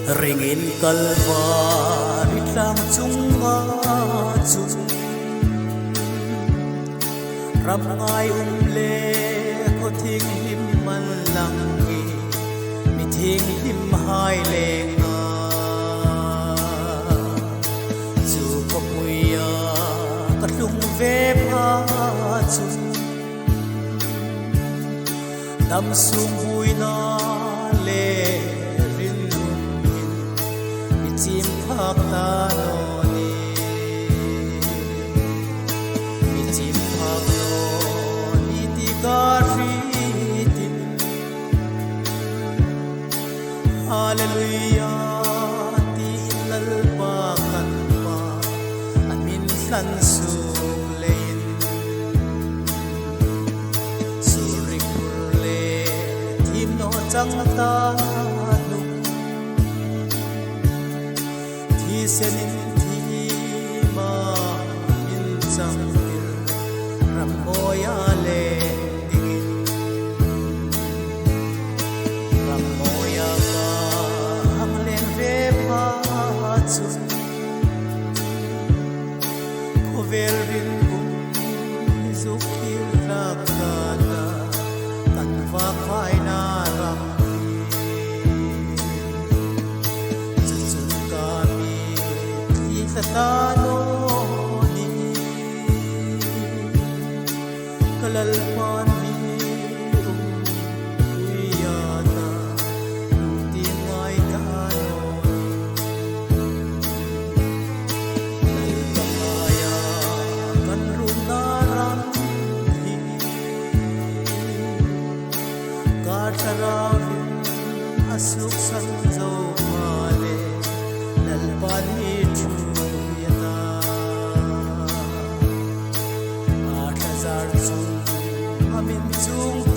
ringin kalvari tlang chunga chung ram ngai le ko thing lim man lang ngi mi thing lim hai le nga chu ko puya ka tlung ve pha chung dam sung hui na le chim phak ta no ni mi chim phak no ni ti ka ri ti hallelujah ti lal pa kan pa amin san su lein surik le tim no chang ta senin thi ma in chang il ram moya le dingin ram moya ka hang len ve pa chu ko vel rin kum zukil rakata tan va phai na ram ta no ni kalal pan mi uya ta ti ngai ta no nai ta ya kan ru na ram hi ka thara asuk san zo male dal pan mi amin chung